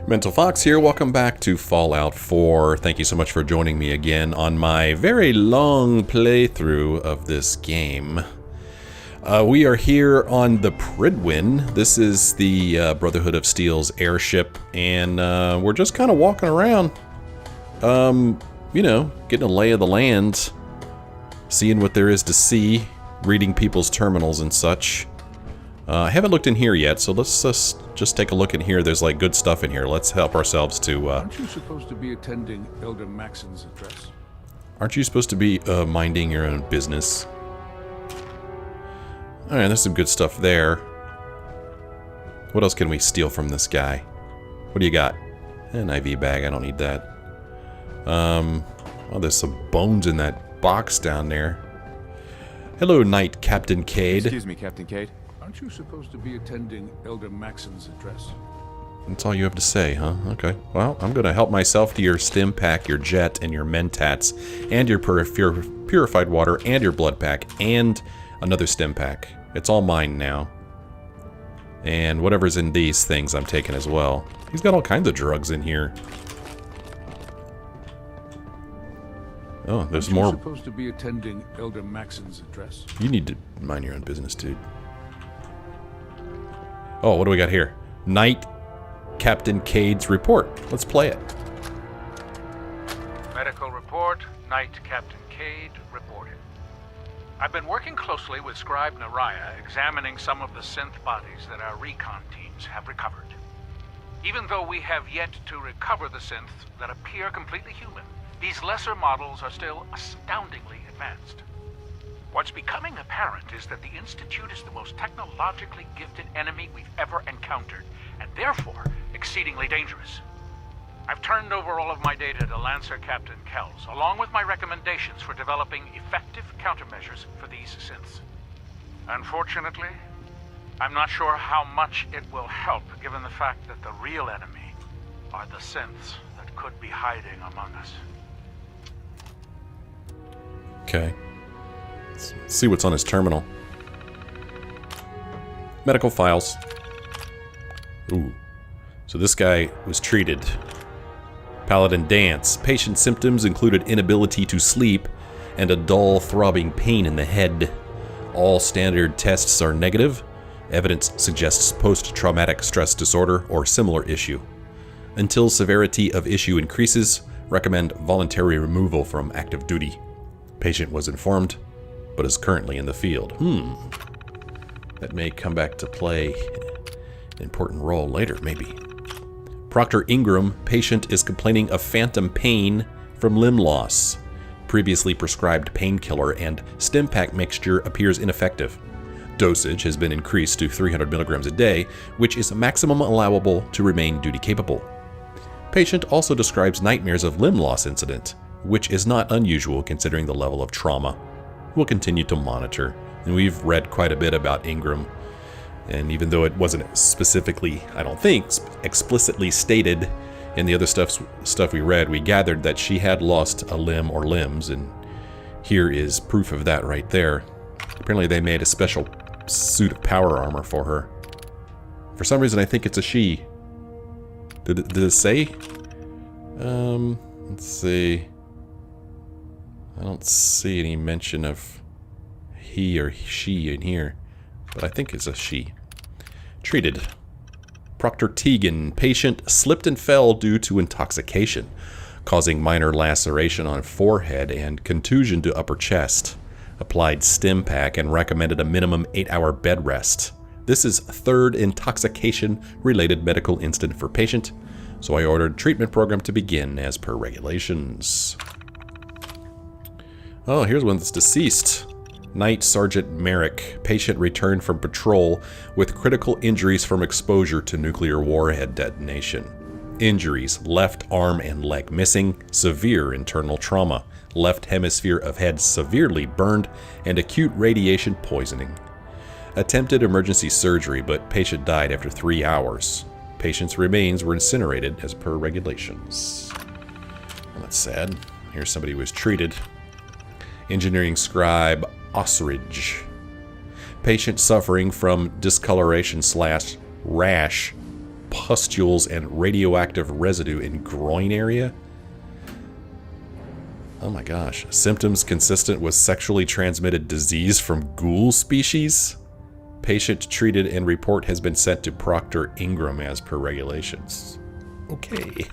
Mental Fox here, welcome back to Fallout 4. Thank you so much for joining me again on my very long playthrough of this game. We are here on the Prydwen. This is the Brotherhood of Steel's airship, and we're just kind of walking around, you know, getting a lay of the land, seeing what there is to see, reading people's terminals and such. I haven't looked in here yet, so let's just take a look in here. There's like good stuff in here. Let's help ourselves to... Aren't you supposed to be attending Elder Maxon's address? Aren't you supposed to be minding your own business? Alright, there's some good stuff there. What else can we steal from this guy? What do you got? An IV bag, I don't need that. Oh, there's some bones in that box down there. Hello, Knight Captain Cade. Excuse me, Captain Cade. Aren't you supposed to be attending Elder Maxon's address? That's all you have to say, huh? Okay. Well, I'm gonna help myself to your stim pack, your jet, and your mentats, and your purified water, and your blood pack, and another stim pack. It's all mine now. And whatever's in these things I'm taking as well. He's got all kinds of drugs in here. Oh, there's more. Aren't you supposed to be attending Elder Maxon's address? You need to mind your own business, dude. Oh, what do we got here? Knight Captain Cade's report. Let's play it. Medical report, Knight Captain Cade reported. I've been working closely with Scribe Naraya, examining some of the synth bodies that our recon teams have recovered. Even though we have yet to recover the synths that appear completely human, these lesser models are still astoundingly advanced. What's becoming apparent is that the Institute is the most technologically gifted enemy we've ever encountered, and therefore exceedingly dangerous. I've turned over all of my data to Lancer Captain Kells, along with my recommendations for developing effective countermeasures for these synths. Unfortunately, I'm not sure how much it will help, given the fact that the real enemy are the synths that could be hiding among us. Okay. Let's see what's on his terminal. Medical files. Ooh. So this guy was treated. Paladin Dance. Patient symptoms included inability to sleep and a dull, throbbing pain in the head. All standard tests are negative. Evidence suggests post-traumatic stress disorder or similar issue. Until severity of issue increases, recommend voluntary removal from active duty. Patient was informed, but is currently in the field. That may come back to play an important role later, maybe. Proctor Ingram, patient is complaining of phantom pain from limb loss. Previously prescribed painkiller and stim pack mixture appears ineffective. Dosage has been increased to 300 milligrams a day, which is maximum allowable to remain duty capable. Patient also describes nightmares of limb loss incident, which is not unusual considering the level of trauma. We'll continue to monitor, and we've read quite a bit about Ingram, and even though it wasn't specifically, I don't think, explicitly stated in the other stuff we read, we gathered that she had lost a limb or limbs, and here is proof of that right there. Apparently they made a special suit of power armor for her. For some reason I think it's a she. Did it say? Let's see. I don't see any mention of he or she in here, but I think it's a she. Treated. Proctor Tegan, patient slipped and fell due to intoxication, causing minor laceration on forehead and contusion to upper chest. Applied stim pack and recommended a minimum 8-hour bed rest. This is third intoxication-related medical incident for patient, so I ordered treatment program to begin as per regulations. Oh, here's one that's deceased. Knight Sergeant Merrick, patient returned from patrol with critical injuries from exposure to nuclear warhead detonation. Injuries, left arm and leg missing, severe internal trauma, left hemisphere of head severely burned, and acute radiation poisoning. Attempted emergency surgery, but patient died after 3 hours. Patient's remains were incinerated as per regulations. Well, that's sad. Here's somebody who was treated. Engineering scribe Osridge. Patient suffering from discoloration / rash pustules and radioactive residue in groin area. Oh my gosh. Symptoms consistent with sexually transmitted disease from ghoul species. Patient treated and report has been sent to Proctor Ingram as per regulations. Okay.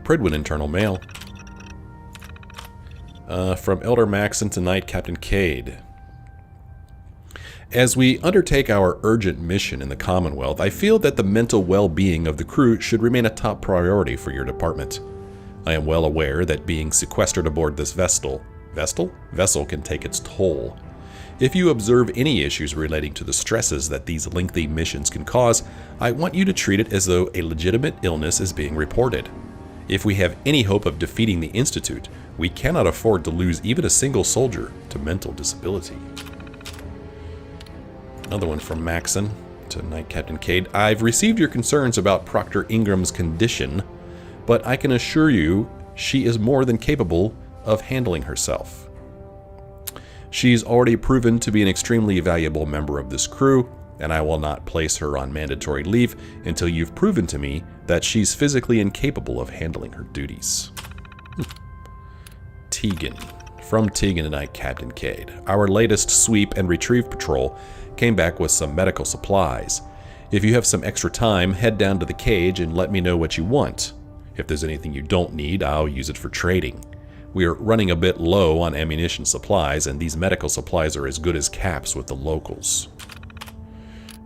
Prydwen internal mail. From Elder Maxon to Knight Captain Cade. As we undertake our urgent mission in the Commonwealth, I feel that the mental well-being of the crew should remain a top priority for your department. I am well aware that being sequestered aboard this vessel can take its toll. If you observe any issues relating to the stresses that these lengthy missions can cause, I want you to treat it as though a legitimate illness is being reported. If we have any hope of defeating the Institute, we cannot afford to lose even a single soldier to mental disability. Another one from Maxon to Knight Captain Cade. I've received your concerns about Proctor Ingram's condition, but I can assure you she is more than capable of handling herself. She's already proven to be an extremely valuable member of this crew, and I will not place her on mandatory leave until you've proven to me that she's physically incapable of handling her duties. Tegan. From Tegan and I, Captain Cade. Our latest sweep and retrieve patrol came back with some medical supplies. If you have some extra time, head down to the cage and let me know what you want. If there's anything you don't need, I'll use it for trading. We are running a bit low on ammunition supplies, and these medical supplies are as good as caps with the locals.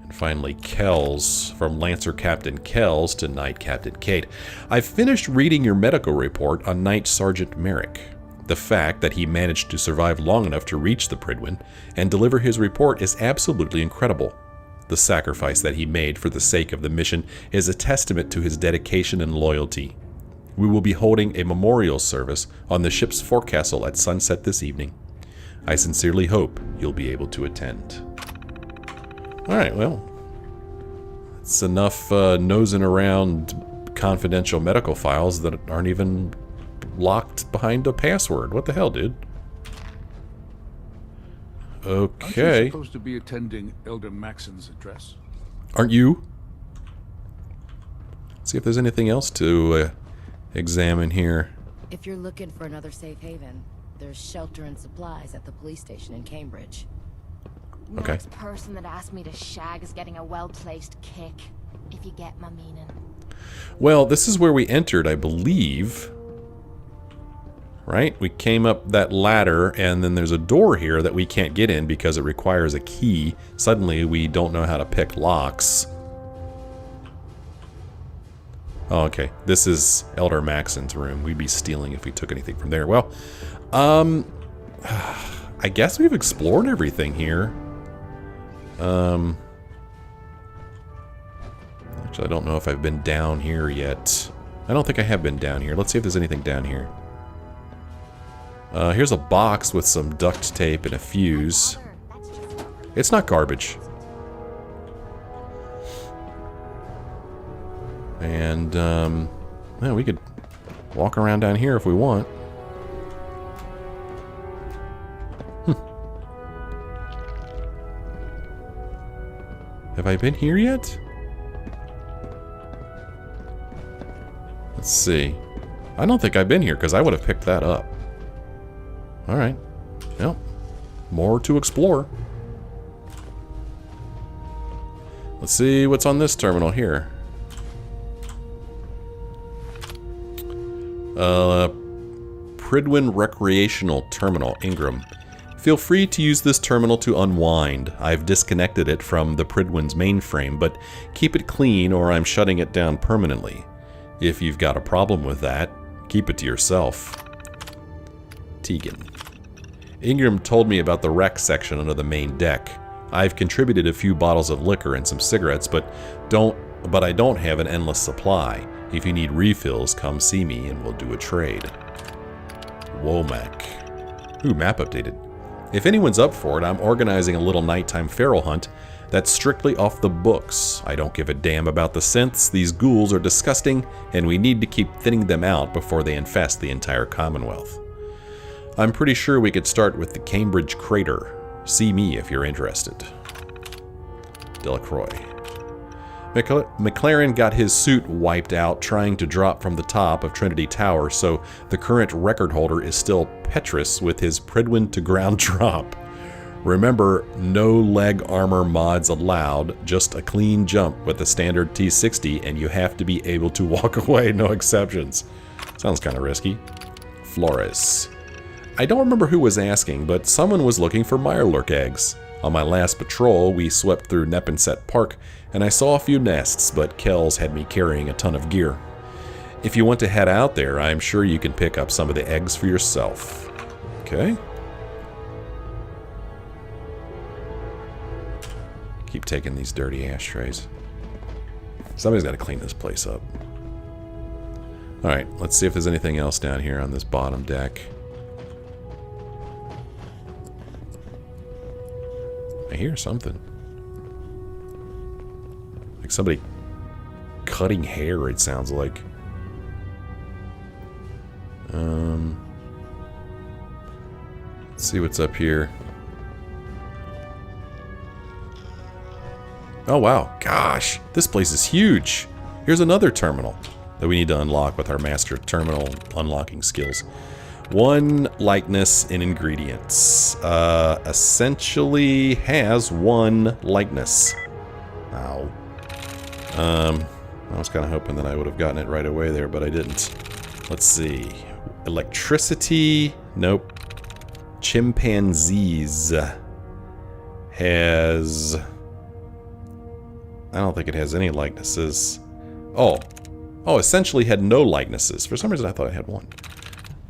And finally, Kells, from Lancer Captain Kells to Knight Captain Cade. I've finished reading your medical report on Knight Sergeant Merrick. The fact that he managed to survive long enough to reach the Prydwen and deliver his report is absolutely incredible. The sacrifice that he made for the sake of the mission is a testament to his dedication and loyalty. We will be holding a memorial service on the ship's forecastle at sunset this evening. I sincerely hope you'll be able to attend. Alright, well, it's enough nosing around confidential medical files that aren't even locked behind a password. What the hell, dude? Okay. Aren't you supposed to be attending Elder Maxon's address? Aren't you? Let's see if there's anything else to examine here. If you're looking for another safe haven, there's shelter and supplies at the police station in Cambridge. Okay. Next person that asked me to shag is getting a well-placed kick, if you get my meaning. Well, this is where we entered, I believe. Right? We came up that ladder, and then there's a door here that we can't get in because it requires a key. Suddenly, we don't know how to pick locks. Oh, okay. This is Elder Maxon's room. We'd be stealing if we took anything from there. Well, I guess we've explored everything here. Actually, I don't know if I've been down here yet. I don't think I have been down here. Let's see if there's anything down here. Here's a box with some duct tape and a fuse. It's not garbage. And, well, we could walk around down here if we want. Have I been here yet? Let's see. I don't think I've been here because I would have picked that up. Alright. Well, more to explore. Let's see what's on this terminal here. Prydwen Recreational Terminal, Ingram. Feel free to use this terminal to unwind. I've disconnected it from the Prydwen's mainframe, but keep it clean or I'm shutting it down permanently. If you've got a problem with that, keep it to yourself. Tegan. Ingram told me about the rec section under the main deck. I've contributed a few bottles of liquor and some cigarettes, but I don't have an endless supply. If you need refills, come see me and we'll do a trade. Womack. Ooh, map updated. If anyone's up for it, I'm organizing a little nighttime feral hunt that's strictly off the books. I don't give a damn about the synths. These ghouls are disgusting, and we need to keep thinning them out before they infest the entire Commonwealth. I'm pretty sure we could start with the Cambridge Crater. See me if you're interested. Delacroix. McLaren got his suit wiped out trying to drop from the top of Trinity Tower, so the current record holder is still Petrus with his Prydwen to ground drop. Remember, no leg armor mods allowed, just a clean jump with the standard T60, and you have to be able to walk away, no exceptions. Sounds kind of risky. Flores. I don't remember who was asking, but someone was looking for Mirelurk eggs. On my last patrol, we swept through Neponset Park, and I saw a few nests, but Kells had me carrying a ton of gear. If you want to head out there, I'm sure you can pick up some of the eggs for yourself. Okay. Keep taking these dirty ashtrays. Somebody's got to clean this place up. Alright, let's see if there's anything else down here on this bottom deck. I hear something. Like somebody cutting hair, it sounds like. Let's see what's up here. Oh wow, gosh, this place is huge. Here's another terminal that we need to unlock with our master terminal unlocking skills. One likeness in ingredients. Essentially has one likeness. Ow. I was kind of hoping that I would have gotten it right away there, but I didn't. Let's see. Electricity. Nope. Chimpanzees. Has... I don't think it has any likenesses. Oh. Oh, essentially had no likenesses. For some reason I thought I had one.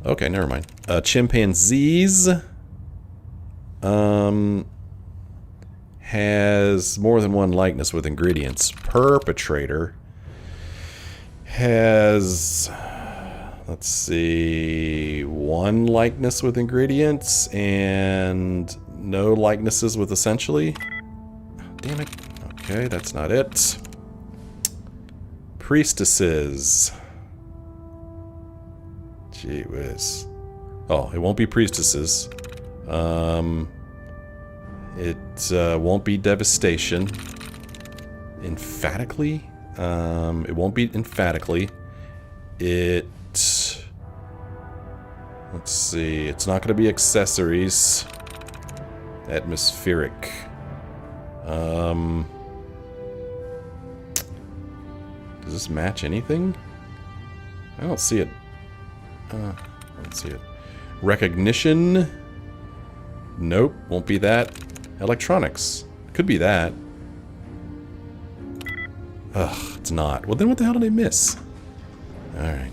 Okay, never mind. Chimpanzees has more than one likeness with ingredients. Perpetrator has, let's see, one likeness with ingredients and no likenesses with essentially. Damn it. Okay, that's not it. Priestesses. Gee whiz. Oh, it won't be priestesses. It won't be devastation. Emphatically? It won't be emphatically. It... Let's see. It's not going to be accessories. Atmospheric. Does this match anything? I don't see it. Let's see it. Recognition. Nope, won't be that. Electronics. Could be that. Ugh, it's not. Well, then what the hell did I miss? Alright.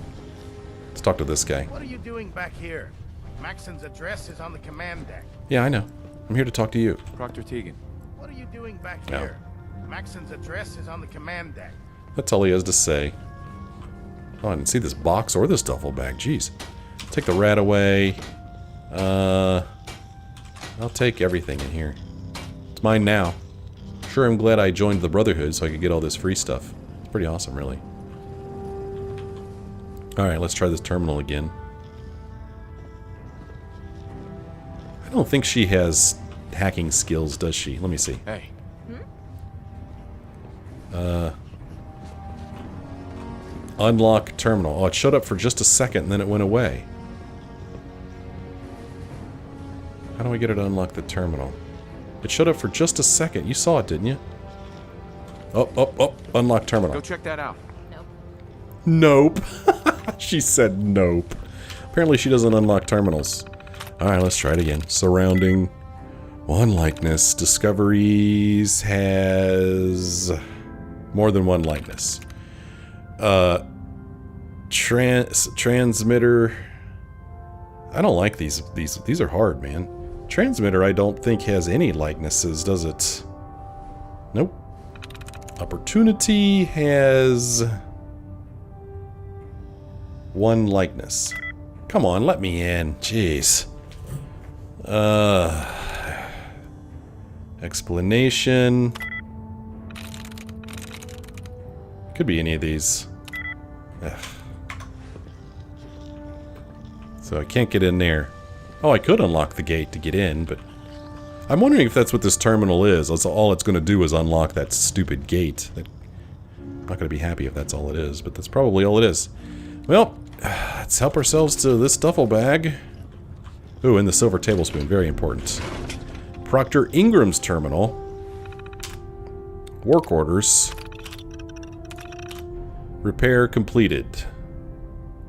Let's talk to this guy. What are you doing back here? Maxon's address is on the command deck. Yeah, I know. I'm here to talk to you. Proctor Tegan. What are you doing back No. here? Maxon's address is on the command deck. That's all he has to say. Oh, I didn't see this box or this duffel bag. Jeez. Take the rat away. I'll take everything in here. It's mine now. Sure, I'm glad I joined the Brotherhood so I could get all this free stuff. It's pretty awesome, really. Alright, let's try this terminal again. I don't think she has hacking skills, does she? Let me see. Hey. Unlock terminal. Oh, it showed up for just a second and then it went away. How do I get her to unlock the terminal? It showed up for just a second. You saw it, didn't you? Oh. Unlock terminal. Go check that out. Nope. She said nope. Apparently she doesn't unlock terminals. Alright, let's try it again. Surrounding. One likeness. Discoveries has more than one likeness. Transmitter. I don't like these. These are hard, man. Transmitter I don't think has any likenesses, does it? Nope. Opportunity has one likeness. Come on, let me in. Jeez. Explanation. Could be any of these. Ugh. So I can't get in there. Oh, I could unlock the gate to get in, but... I'm wondering if that's what this terminal is. That's all it's going to do is unlock that stupid gate. I'm not going to be happy if that's all it is, but that's probably all it is. Well, let's help ourselves to this duffel bag. Ooh, and the silver tablespoon, very important. Proctor Ingram's terminal. Work orders. Repair completed.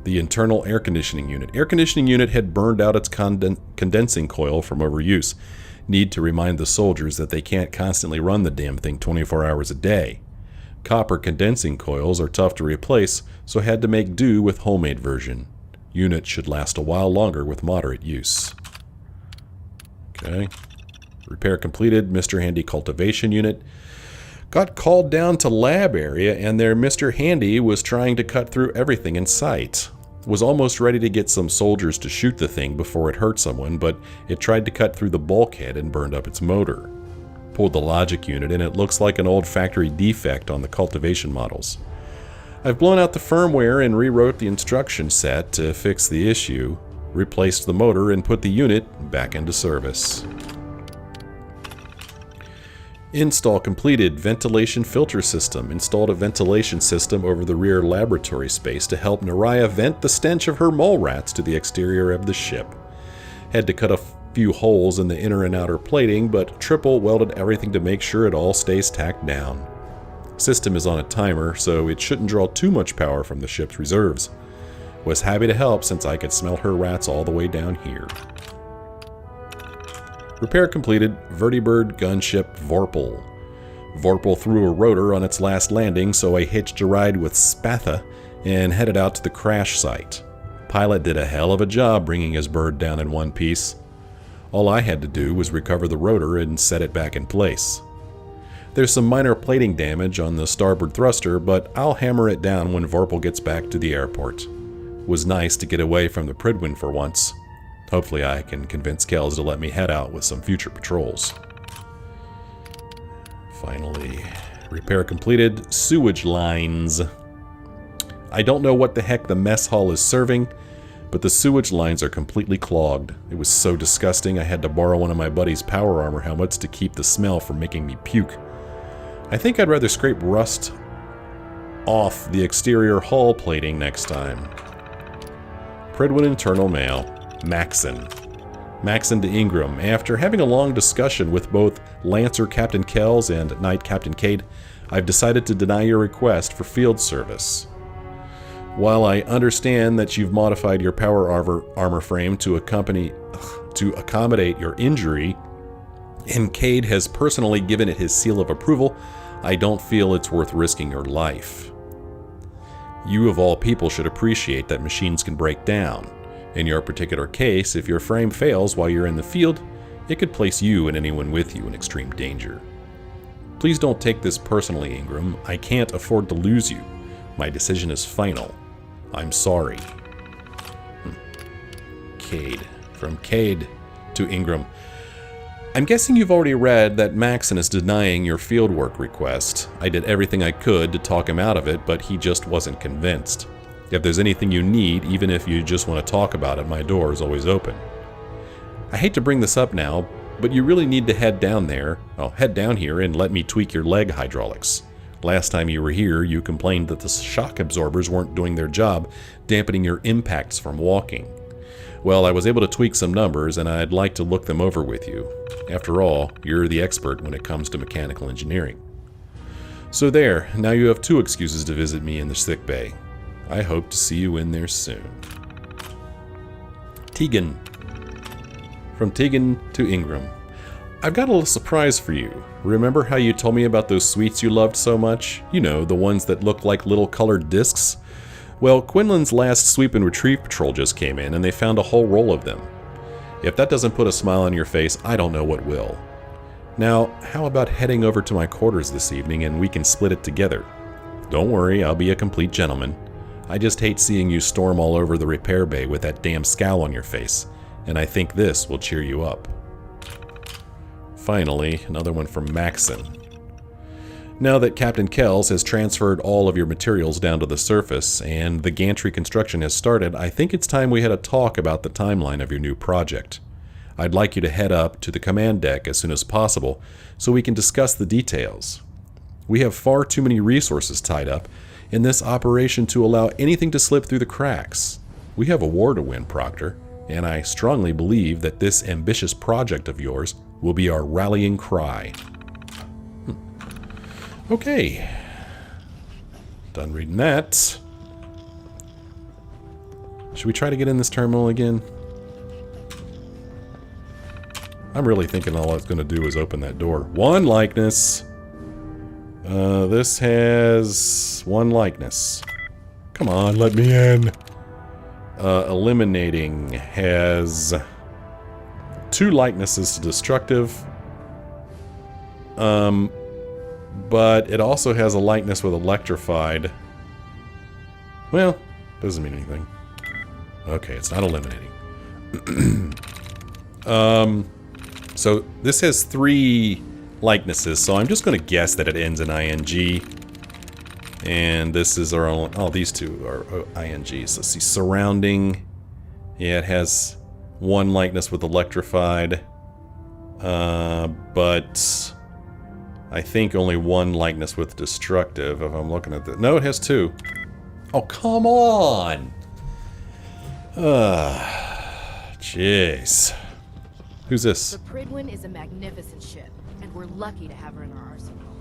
The internal air conditioning unit. Air conditioning unit had burned out its condensing coil from overuse. Need to remind the soldiers that they can't constantly run the damn thing 24 hours a day. Copper condensing coils are tough to replace, so had to make do with homemade version. Unit should last a while longer with moderate use. Okay. Repair completed. Mr. Handy cultivation unit. Got called down to lab area, and their Mr. Handy was trying to cut through everything in sight. Was almost ready to get some soldiers to shoot the thing before it hurt someone, but it tried to cut through the bulkhead and burned up its motor. Pulled the logic unit, and it looks like an old factory defect on the cultivation models. I've blown out the firmware and rewrote the instruction set to fix the issue, replaced the motor, and put the unit back into service. Install completed. Ventilation filter system. Installed a ventilation system over the rear laboratory space to help Naraya vent the stench of her mole rats to the exterior of the ship. Had to cut a few holes in the inner and outer plating, but triple welded everything to make sure it all stays tacked down. System is on a timer, so it shouldn't draw too much power from the ship's reserves. Was happy to help since I could smell her rats all the way down here. Repair completed. Vertibird gunship Vorpal. Vorpal threw a rotor on its last landing, so I hitched a ride with Spatha and headed out to the crash site. Pilot did a hell of a job bringing his bird down in one piece. All I had to do was recover the rotor and set it back in place. There's some minor plating damage on the starboard thruster, but I'll hammer it down when Vorpal gets back to the airport. Was nice to get away from the Prydwen for once. Hopefully I can convince Kells to let me head out with some future patrols. Finally, repair completed. Sewage lines. I don't know what the heck the mess hall is serving, but the sewage lines are completely clogged. It was so disgusting I had to borrow one of my buddy's power armor helmets to keep the smell from making me puke. I think I'd rather scrape rust off the exterior hull plating next time. Prydwen internal mail. Maxon. Maxon to Ingram. After having a long discussion with both Lancer Captain Kells and Knight Captain Cade, I've decided to deny your request for field service. While I understand that you've modified your power armor frame to accommodate your injury, and Cade has personally given it his seal of approval, I don't feel it's worth risking your life. You of all people should appreciate that machines can break down. In your particular case, if your frame fails while you're in the field, it could place you and anyone with you in extreme danger. Please don't take this personally, Ingram. I can't afford to lose you. My decision is final. I'm sorry. Cade. From Cade to Ingram. I'm guessing you've already read that Maxon is denying your fieldwork request. I did everything I could to talk him out of it, but he just wasn't convinced. If there's anything you need, even if you just want to talk about it, my door is always open. I hate to bring this up now, but you really need to head down here and let me tweak your leg hydraulics. Last time you were here, you complained that the shock absorbers weren't doing their job, dampening your impacts from walking. Well, I was able to tweak some numbers, and I'd like to look them over with you. After all, you're the expert when it comes to mechanical engineering. So there, now you have 2 excuses to visit me in the sick bay. I hope to see you in there soon. Tegan. From Tegan to Ingram. I've got a little surprise for you. Remember how you told me about those sweets you loved so much? You know, the ones that look like little colored discs? Well, Quinlan's last sweep and retrieve patrol just came in, and they found a whole roll of them. If that doesn't put a smile on your face, I don't know what will. Now, how about heading over to my quarters this evening and we can split it together? Don't worry, I'll be a complete gentleman. I just hate seeing you storm all over the repair bay with that damn scowl on your face, and I think this will cheer you up. Finally, another one from Maxon. Now that Captain Kells has transferred all of your materials down to the surface and the gantry construction has started, I think it's time we had a talk about the timeline of your new project. I'd like you to head up to the command deck as soon as possible so we can discuss the details. We have far too many resources tied up in this operation to allow anything to slip through the cracks. We have a war to win, Proctor, and I strongly believe that this ambitious project of yours will be our rallying cry. Okay. Done reading that. Should we try to get in this terminal again? I'm really thinking all it's going to do is open that door. One likeness. This has one likeness. Come on, let me in. Eliminating has 2 likenesses to destructive. But it also has a likeness with electrified. Well, doesn't mean anything. Okay, it's not eliminating. So this has 3 likenesses, so I'm just going to guess that it ends in ing. And this is our only... Oh, these 2 are INGs. Let's see. Surrounding. Yeah, it has 1 likeness with electrified. But I think only 1 likeness with destructive, if I'm looking at the... No, it has 2. Oh, come on! Jeez. Who's this? The Prydwen is a magnificent ship, and we're lucky to have her in our arsenal.